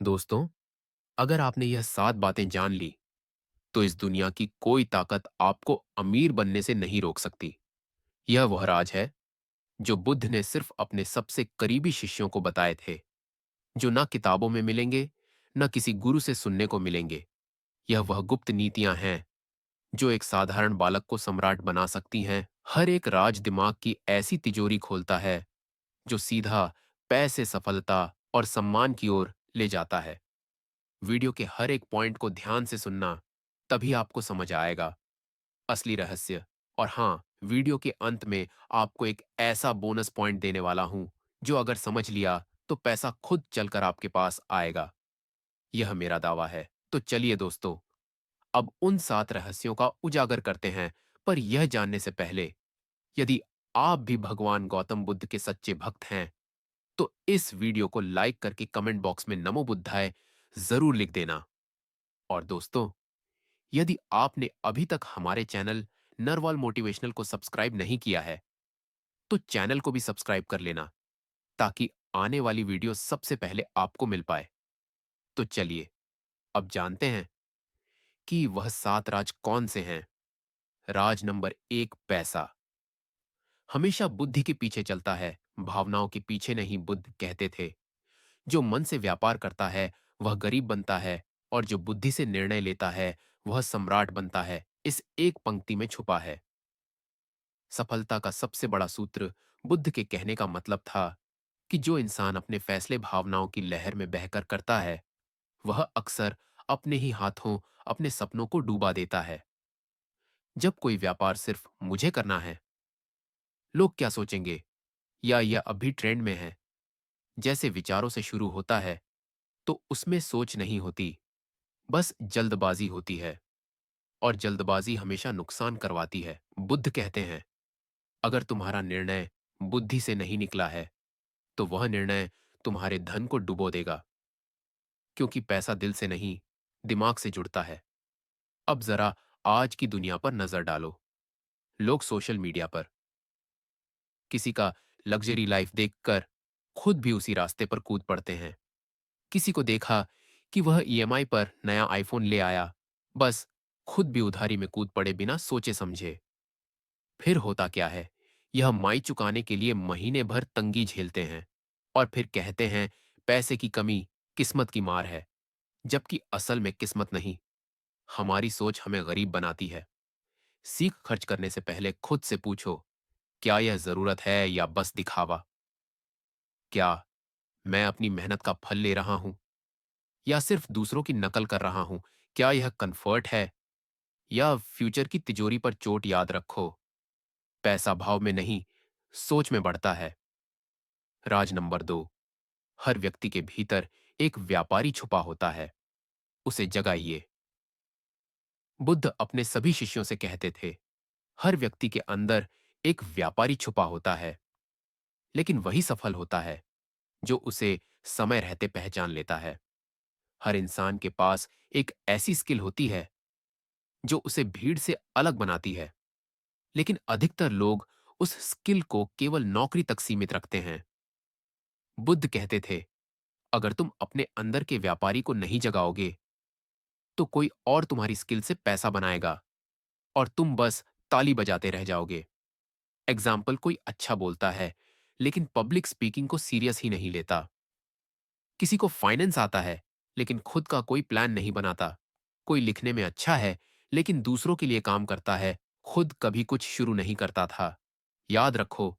दोस्तों, अगर आपने यह 7 बातें जान ली, तो इस दुनिया की कोई ताकत आपको अमीर बनने से नहीं रोक सकती। यह वह राज है, जो बुद्ध ने सिर्फ अपने सबसे करीबी शिष्यों को बताए थे, जो ना किताबों में मिलेंगे, न किसी गुरु से सुनने को मिलेंगे। यह वह गुप्त नीतियां हैं, जो एक साधारण बालक को सम्राट बना सकती हैं। हर एक राज दिमाग की ऐसी तिजोरी खोलता है, जो सीधा पैसे, सफलता और सम्मान की ओर ले जाता है। वीडियो के हर एक पॉइंट को ध्यान से सुनना, तभी आपको समझ आएगा असली रहस्य। और हाँ, वीडियो के अंत में आपको एक ऐसा बोनस पॉइंट देने वाला हूं, जो अगर समझ लिया तो पैसा खुद चलकर आपके पास आएगा। यह मेरा दावा है। तो चलिए दोस्तों, अब उन 7 रहस्यों का उजागर करते हैं। पर यह जानने से पहले, यदि आप भी भगवान गौतम बुद्ध के सच्चे भक्त हैं, तो इस वीडियो को लाइक करके कमेंट बॉक्स में नमो बुद्धाय जरूर लिख देना। और दोस्तों, यदि आपने अभी तक हमारे चैनल नरवाल मोटिवेशनल को सब्सक्राइब नहीं किया है, तो चैनल को भी सब्सक्राइब कर लेना, ताकि आने वाली वीडियो सबसे पहले आपको मिल पाए। तो चलिए, अब जानते हैं कि वह 7 राज कौन से हैं। राज नंबर 1, पैसा। हमेशा बुद्धि के पीछे चलता है, भावनाओं के पीछे नहीं। बुद्ध कहते थे, जो मन से व्यापार करता है वह गरीब बनता है, और जो बुद्धि से निर्णय लेता है वह सम्राट बनता है। इस एक पंक्ति में छुपा है सफलता का सबसे बड़ा सूत्र। बुद्ध के कहने का मतलब था कि जो इंसान अपने फैसले भावनाओं की लहर में बहकर करता है, वह अक्सर अपने ही हाथों अपने सपनों को डूबा देता है। जब कोई व्यापार सिर्फ मुझे करना है, लोग क्या सोचेंगे, या यह अभी ट्रेंड में है, जैसे विचारों से शुरू होता है, तो उसमें सोच नहीं होती, बस जल्दबाजी होती है। और जल्दबाजी हमेशा नुकसान करवाती है। बुद्ध कहते हैं, अगर तुम्हारा निर्णय बुद्धि से नहीं निकला है, तो वह निर्णय तुम्हारे धन को डुबो देगा, क्योंकि पैसा दिल से नहीं, दिमाग से जुड़ता है। अब जरा आज की दुनिया पर नजर डालो। लोग सोशल मीडिया पर किसी का लग्जरी लाइफ देखकर खुद भी उसी रास्ते पर कूद पड़ते हैं। किसी को देखा कि वह ईएमआई पर नया आईफोन ले आया, बस खुद भी उधारी में कूद पड़े बिना सोचे समझे। फिर होता क्या है, यह माई चुकाने के लिए महीने भर तंगी झेलते हैं, और फिर कहते हैं पैसे की कमी किस्मत की मार है। जबकि असल में किस्मत नहीं, हमारी सोच हमें गरीब बनाती है। सीख खर्च करने से पहले खुद से पूछो, क्या यह जरूरत है या बस दिखावा? क्या मैं अपनी मेहनत का फल ले रहा हूं, या सिर्फ दूसरों की नकल कर रहा हूं? क्या यह कंफर्ट है, या फ्यूचर की तिजोरी पर चोट? याद रखो, पैसा भाव में नहीं, सोच में बढ़ता है। राज नंबर 2, हर व्यक्ति के भीतर एक व्यापारी छुपा होता है, उसे जगाइए। बुद्ध अपने सभी शिष्यों से कहते थे, हर व्यक्ति के अंदर एक व्यापारी छुपा होता है, लेकिन वही सफल होता है जो उसे समय रहते पहचान लेता है। हर इंसान के पास एक ऐसी स्किल होती है जो उसे भीड़ से अलग बनाती है, लेकिन अधिकतर लोग उस स्किल को केवल नौकरी तक सीमित रखते हैं। बुद्ध कहते थे, अगर तुम अपने अंदर के व्यापारी को नहीं जगाओगे, तो कोई और तुम्हारी स्किल से पैसा बनाएगा, और तुम बस ताली बजाते रह जाओगे। एग्जाम्पल, कोई अच्छा बोलता है, लेकिन पब्लिक स्पीकिंग को सीरियस ही नहीं लेता। किसी को फाइनेंस आता है, लेकिन खुद का कोई प्लान नहीं बनाता। कोई लिखने में अच्छा है, लेकिन दूसरों के लिए काम करता है, खुद कभी कुछ शुरू नहीं करता था। याद रखो,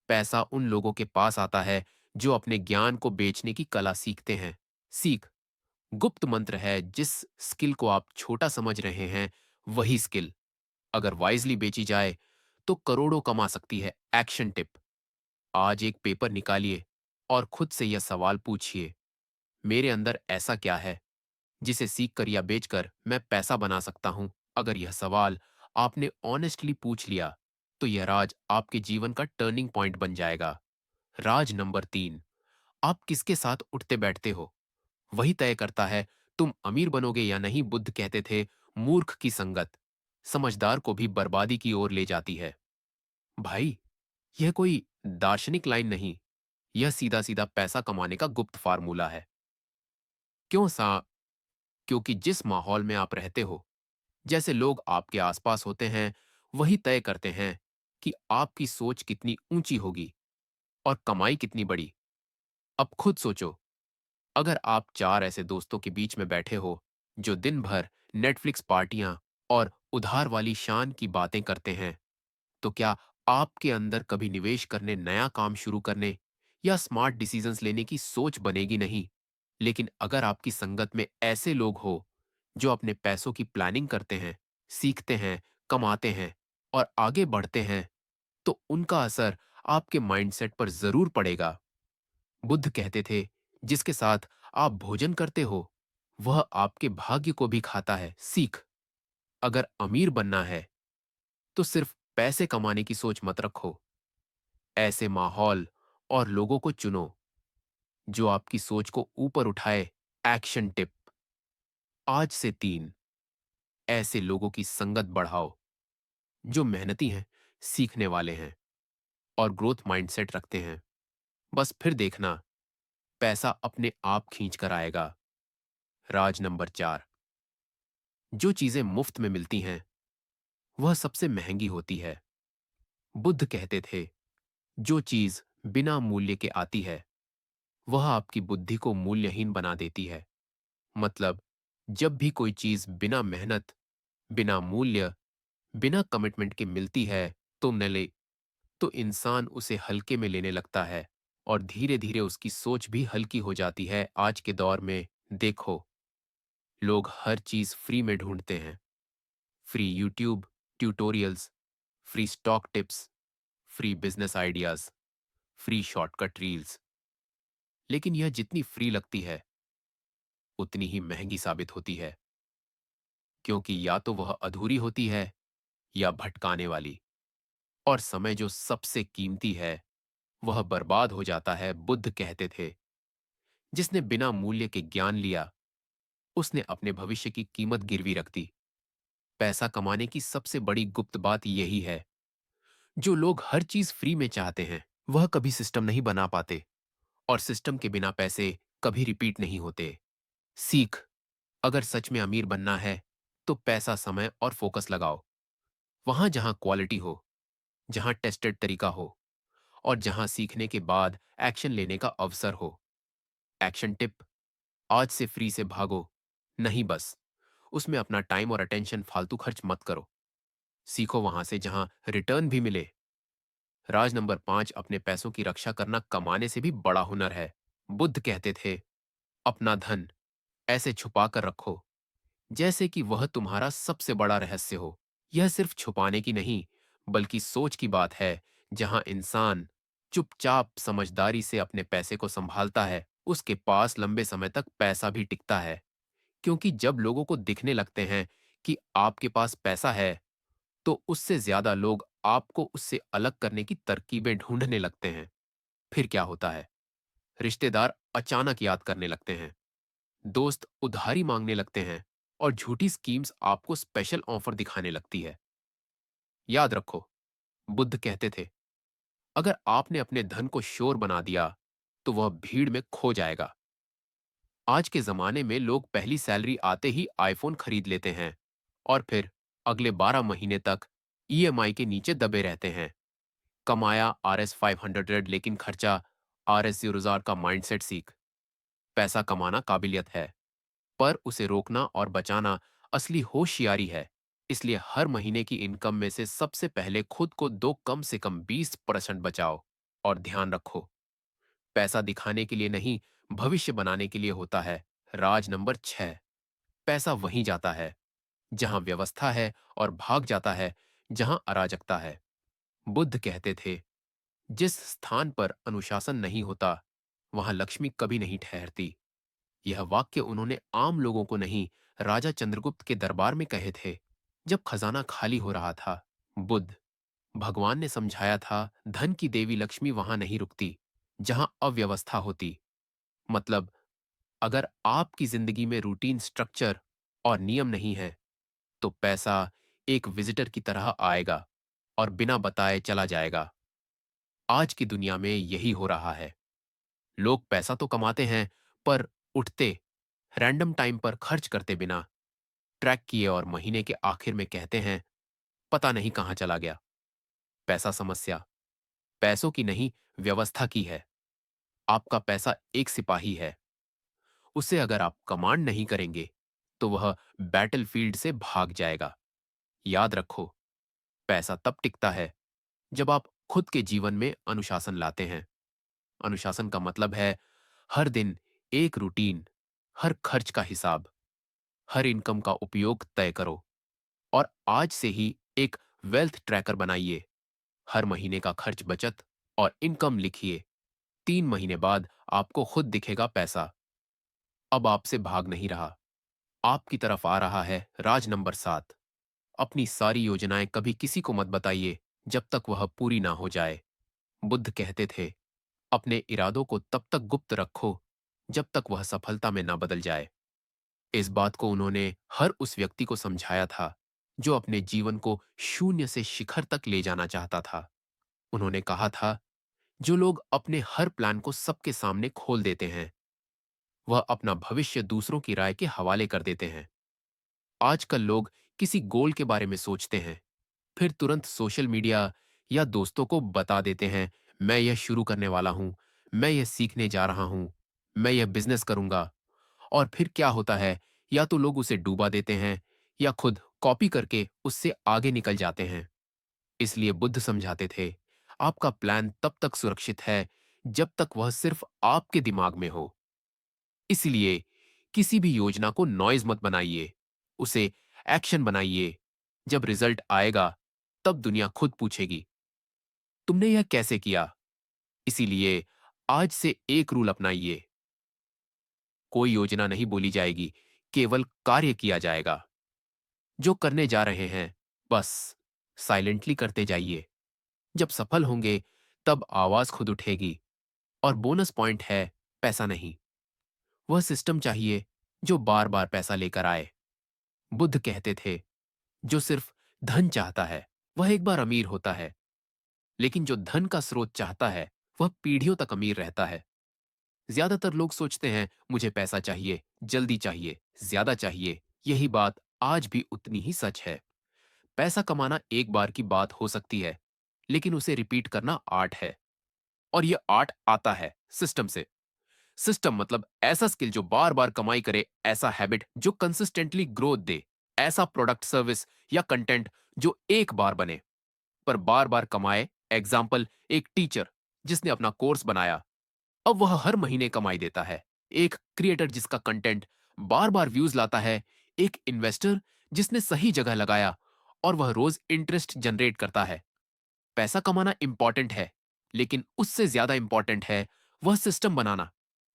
पैसा उन लोगों के पास आता है जो अपने ज्ञान को बेचने की कला सीखते हैं। सीख गुप्त मंत्र है। जिस स्किल को आप छोटा समझ रहे हैं, वही स्किल अगर वाइजली बेची जाए, तो करोड़ों कमा सकती है। एक्शन टिप, आज एक पेपर निकालिए और खुद से यह सवाल पूछिए, मेरे अंदर ऐसा क्या है जिसे सीखकर या बेचकर मैं पैसा बना सकता हूं? अगर यह सवाल आपने ऑनेस्टली पूछ लिया, तो यह राज आपके जीवन का टर्निंग पॉइंट बन जाएगा। राज नंबर 3, आप किसके साथ उठते बैठते हो, वही तय करता है तुम अमीर बनोगे या नहीं। बुद्ध कहते थे, मूर्ख की संगत समझदार को भी बर्बादी की ओर ले जाती है। भाई, यह कोई दार्शनिक लाइन नहीं, यह सीधा सीधा पैसा कमाने का गुप्त फार्मूला है। क्यों सा क्योंकि जिस माहौल में आप रहते हो, जैसे लोग आपके आसपास होते हैं, वही तय करते हैं कि आपकी सोच कितनी ऊंची होगी और कमाई कितनी बड़ी। अब खुद सोचो, अगर आप चार ऐसे दोस्तों के बीच में बैठे हो जो दिन भर नेटफ्लिक्स पार्टियां और उधार वाली शान की बातें करते हैं, तो क्या आपके अंदर कभी निवेश करने, नया काम शुरू करने या स्मार्ट डिसीजंस लेने की सोच बनेगी नहीं? लेकिन अगर आपकी संगत में ऐसे लोग हो जो अपने पैसों की प्लानिंग करते हैं, सीखते हैं, कमाते हैं और आगे बढ़ते हैं, तो उनका असर आपके माइंडसेट पर जरूर पड़ेगा। बुद्ध कहते थे, जिसके साथ आप भोजन करते हो, वह आपके भाग्य को भी खाता है। सीख, अगर अमीर बनना है, तो सिर्फ पैसे कमाने की सोच मत रखो। ऐसे माहौल और लोगों को चुनो जो आपकी सोच को ऊपर उठाए। एक्शन टिप: आज से 3 ऐसे लोगों की संगत बढ़ाओ जो मेहनती हैं, सीखने वाले हैं और ग्रोथ माइंडसेट रखते हैं। बस फिर देखना, पैसा अपने आप खींच कर आएगा। राज नंबर 4: जो चीजें मुफ्त में मिलती हैं, वह सबसे महंगी होती है। बुद्ध कहते थे, जो चीज बिना मूल्य के आती है, वह आपकी बुद्धि को मूल्यहीन बना देती है। मतलब, जब भी कोई चीज बिना मेहनत, बिना मूल्य, बिना कमिटमेंट के मिलती है, तुम न ले, तो इंसान उसे हल्के में लेने लगता है और धीरे धीरे उसकी सोच भी हल्की हो जाती है। आज के दौर में देखो, लोग हर चीज फ्री में ढूंढते हैं। Free YouTube tutorials, free stock tips, free business ideas, free shortcut reels. लेकिन यह जितनी फ्री लगती है, उतनी ही महंगी साबित होती है, क्योंकि या तो वह अधूरी होती है या भटकाने वाली, और समय जो सबसे कीमती है, वह बर्बाद हो जाता है। बुद्ध कहते थे, जिसने बिना मूल्य के ज्ञान लिया, उसने अपने भविष्य की कीमत गिरवी रख दी। पैसा कमाने की सबसे बड़ी गुप्त बात यही है, जो लोग हर चीज फ्री में चाहते हैं, वह कभी सिस्टम नहीं बना पाते, और सिस्टम के बिना पैसे कभी रिपीट नहीं होते। सीख, अगर सच में अमीर बनना है, तो पैसा, समय और फोकस लगाओ वहां जहां क्वालिटी हो, जहां टेस्टेड तरीका हो और जहां सीखने के बाद एक्शन लेने का अवसर हो। एक्शन टिप: आज से फ्री से भागो नहीं, बस उसमें अपना टाइम और अटेंशन फालतू खर्च मत करो। सीखो वहां से जहां रिटर्न भी मिले। राज नंबर 5: अपने पैसों की रक्षा करना कमाने से भी बड़ा हुनर है। बुद्ध कहते थे, अपना धन ऐसे छुपा कर रखो जैसे कि वह तुम्हारा सबसे बड़ा रहस्य हो। यह सिर्फ छुपाने की नहीं, बल्कि सोच की बात है। जहां इंसान चुपचाप समझदारी से अपने पैसे को संभालता है, उसके पास लंबे समय तक पैसा भी टिकता है। क्योंकि जब लोगों को दिखने लगते हैं कि आपके पास पैसा है, तो उससे ज्यादा लोग आपको उससे अलग करने की तरकीबें ढूंढने लगते हैं। फिर क्या होता है? रिश्तेदार अचानक याद करने लगते हैं, दोस्त उधारी मांगने लगते हैं और झूठी स्कीम्स आपको स्पेशल ऑफर दिखाने लगती है। याद रखो, बुद्ध कहते थे, अगर आपने अपने धन को शोर बना दिया, तो वह भीड़ में खो जाएगा। आज के जमाने में लोग पहली सैलरी आते ही आईफोन खरीद लेते हैं और फिर अगले 12 महीने तक ईएमआई के नीचे दबे रहते हैं। कमाया RS 500, लेकिन खर्चा RS 0,000 का माइंडसेट। सीख, पैसा कमाना काबिलियत है, पर उसे रोकना और बचाना असली होशियारी है। इसलिए हर महीने की इनकम में से सबसे पहले खुद को दो, कम से कम 20% बचाओ। और ध्यान रखो, पैसा दिखाने के लिए नहीं, भविष्य बनाने के लिए होता है। राज नंबर 6: पैसा वहीं जाता है जहां व्यवस्था है और भाग जाता है जहां अराजकता है। बुद्ध कहते थे, जिस स्थान पर अनुशासन नहीं होता, वहां लक्ष्मी कभी नहीं ठहरती। यह वाक्य उन्होंने आम लोगों को नहीं, राजा चंद्रगुप्त के दरबार में कहे थे, जब खजाना खाली हो रहा था। बुद्ध भगवान ने समझाया था, धन की देवी लक्ष्मी वहां नहीं रुकती जहां अव्यवस्था होती। मतलब, अगर आपकी जिंदगी में रूटीन, स्ट्रक्चर और नियम नहीं है, तो पैसा एक विजिटर की तरह आएगा और बिना बताए चला जाएगा। आज की दुनिया में यही हो रहा है। लोग पैसा तो कमाते हैं, पर उठते, रैंडम टाइम पर खर्च करते बिना, ट्रैक किए और महीने के आखिर में कहते हैं, पता नहीं कहाँ चला गया। पैसा समस्या पैसों की नहीं, व्यवस्था की है। आपका पैसा एक सिपाही है। उसे अगर आप कमांड नहीं करेंगे, तो वह बैटलफील्ड से भाग जाएगा। याद रखो, पैसा तब टिकता है जब आप खुद के जीवन में अनुशासन लाते हैं। अनुशासन का मतलब है हर दिन एक रूटीन, हर खर्च का हिसाब, हर इनकम का उपयोग तय करो और आज से ही एक वेल्थ ट्रैकर बनाइए। हर महीने का खर्च, बचत और इनकम लिखिए। 3 महीने बाद आपको खुद दिखेगा पैसा। अब आपसे भाग नहीं रहा, आपकी तरफ आ रहा है। राज नंबर 7, अपनी सारी योजनाएं कभी किसी को मत बताइए जब तक वह पूरी ना हो जाए। बुद्ध कहते थे, अपने इरादों को तब तक गुप्त रखो जब तक वह सफलता में ना बदल जाए। इस बात को उन्होंने हर उस व्यक्ति को समझाया था जो अपने जीवन को शून्य से शिखर तक ले जाना चाहता था। उन्होंने कहा था, जो लोग अपने हर प्लान को सबके सामने खोल देते हैं, वह अपना भविष्य दूसरों की राय के हवाले कर देते हैं। आजकल लोग किसी गोल के बारे में सोचते हैं, फिर तुरंत सोशल मीडिया या दोस्तों को बता देते हैं, मैं यह शुरू करने वाला हूं, मैं यह सीखने जा रहा हूं, मैं यह बिजनेस करूंगा। और फिर क्या होता है, या तो लोग उसे डूबा देते हैं या खुद कॉपी करके उससे आगे निकल जाते हैं। इसलिए बुद्ध समझाते थे, आपका प्लान तब तक सुरक्षित है जब तक वह सिर्फ आपके दिमाग में हो। इसलिए किसी भी योजना को नॉइज मत बनाइए, उसे एक्शन बनाइए। जब रिजल्ट आएगा, तब दुनिया खुद पूछेगी, तुमने यह कैसे किया? इसीलिए आज से एक रूल अपनाइए, कोई योजना नहीं बोली जाएगी, केवल कार्य किया जाएगा। जो करने जा रहे हैं, बस साइलेंटली करते जाइए। जब सफल होंगे, तब आवाज खुद उठेगी। और बोनस पॉइंट है, पैसा नहीं, वह सिस्टम चाहिए जो बार बार पैसा लेकर आए। बुद्ध कहते थे, जो सिर्फ धन चाहता है, वह एक बार अमीर होता है, लेकिन जो धन का स्रोत चाहता है, वह पीढ़ियों तक अमीर रहता है। ज्यादातर लोग सोचते हैं, मुझे पैसा चाहिए, जल्दी चाहिए, ज्यादा चाहिए। यही बात आज भी उतनी ही सच है। पैसा कमाना एक बार की बात हो सकती है, लेकिन उसे रिपीट करना आर्ट है। और यह आर्ट आता है सिस्टम से। सिस्टम मतलब ऐसा स्किल जो बार बार कमाई करे, ऐसा हैबिट जो कंसिस्टेंटली ग्रोथ दे, ऐसा प्रोडक्ट, सर्विस या कंटेंट जो एक बार बने पर बार बार कमाए। एग्जाम्पल, एक टीचर जिसने अपना कोर्स बनाया, अब वह हर महीने कमाई देता है। एक क्रिएटर जिसका कंटेंट बार बार व्यूज लाता है। एक इन्वेस्टर जिसने सही जगह लगाया और वह रोज इंटरेस्ट जनरेट करता है। पैसा कमाना इंपॉर्टेंट है, लेकिन उससे ज्यादा इंपॉर्टेंट है वह सिस्टम बनाना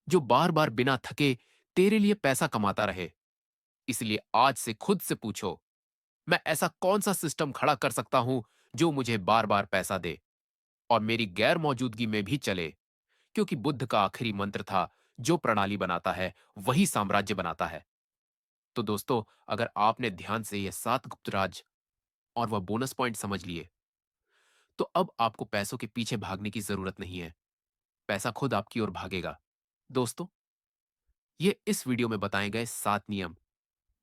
जो बार बार बिना थके तेरे लिए पैसा कमाता रहे। इसलिए आज से खुद से पूछो, मैं ऐसा कौन सा सिस्टम खड़ा कर सकता हूं जो मुझे बार बार पैसा दे और मेरी गैर मौजूदगी में भी चले। क्योंकि बुद्ध का आखिरी मंत्र था, जो प्रणाली बनाता है वही साम्राज्य बनाता है। तो दोस्तों, अगर आपने ध्यान से ये 7 गुप्त राज और वह बोनस पॉइंट समझ लिए, तो अब आपको पैसों के पीछे भागने की जरूरत नहीं है। पैसा खुद आपकी ओर भागेगा। दोस्तों, ये इस वीडियो में बताए गए 7 नियम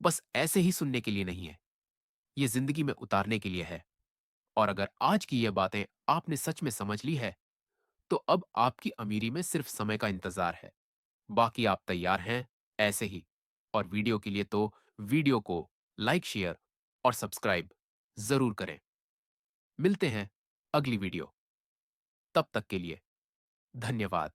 बस ऐसे ही सुनने के लिए नहीं है, ये जिंदगी में उतारने के लिए है। और अगर आज की ये बातें आपने सच में समझ ली है, तो अब आपकी अमीरी में सिर्फ समय का इंतजार है। बाकी आप तैयार हैं ऐसे ही। और वीडियो के लिए तो वीडियो को लाइक, शेयर और सब्सक्राइब जरूर करें। मिलते हैं अगली वीडियो। तब तक के लिए धन्यवाद।